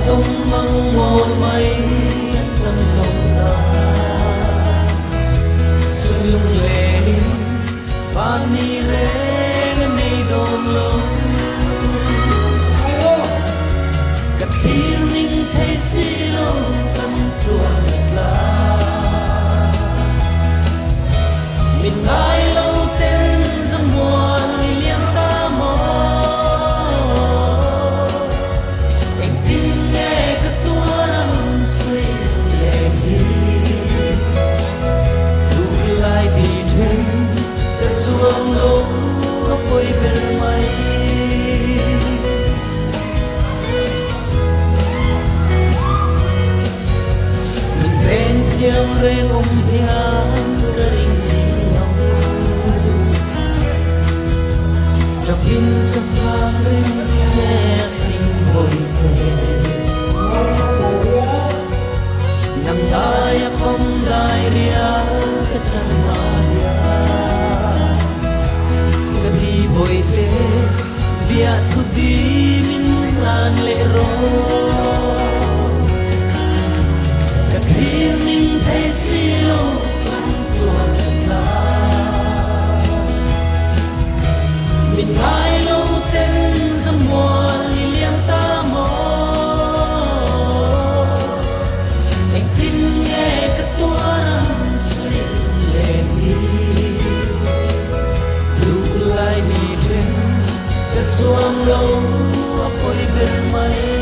tung măng một mây dầm dòng đà xuân lung lệ đi ban ni rê ni đom lung cắt thiên ninh thấy xí lô tâm chuột la mình ai lâu tên dâm mùa liêm ta mò anh tin nghe cái tua răng suy lệ đi đủ lại đi thêm cái xuông lâu quay về mây mình bên tiếng rên hiang kering silau Jakin kemarin saya simbol Nang daya không đai ria cái chân maya Cái đi bồi thế Bia thu đi mình lan lệ rô Cái thiên ninh thấy xí lô mình ai lâu tên dâm mùa liêm ta mò anh tin nghe cái tua răng suy lệ đi đủ lại đi trên cái xuông lâu quay về mây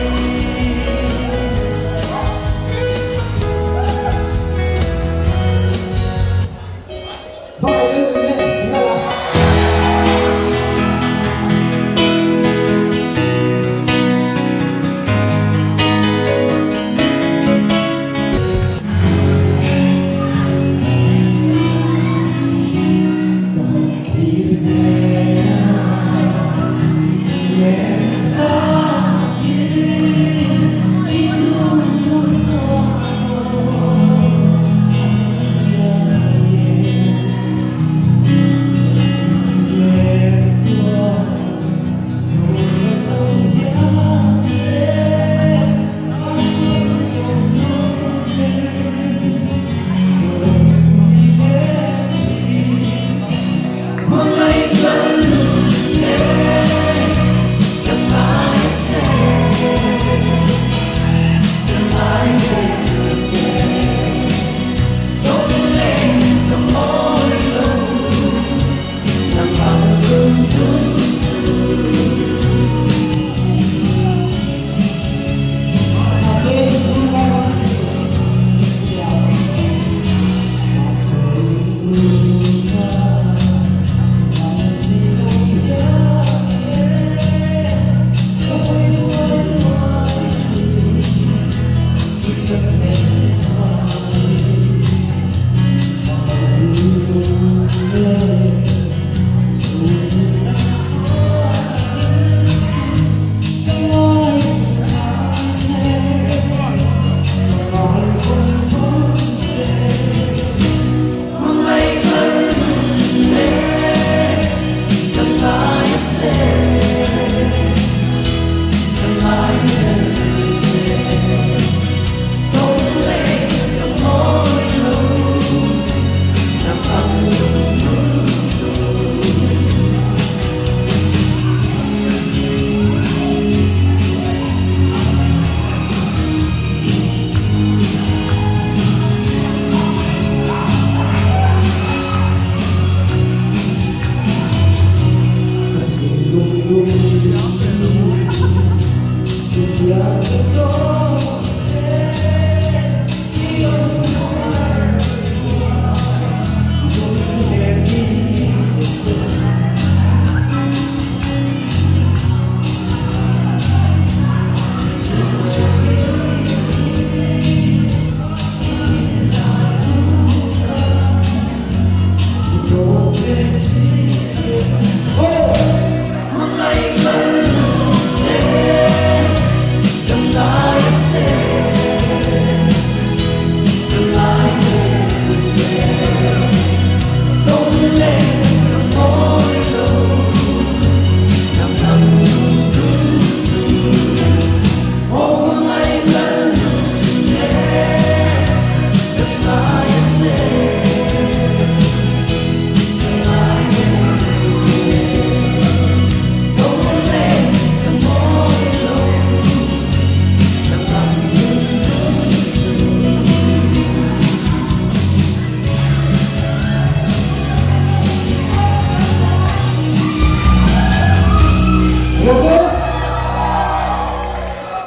Một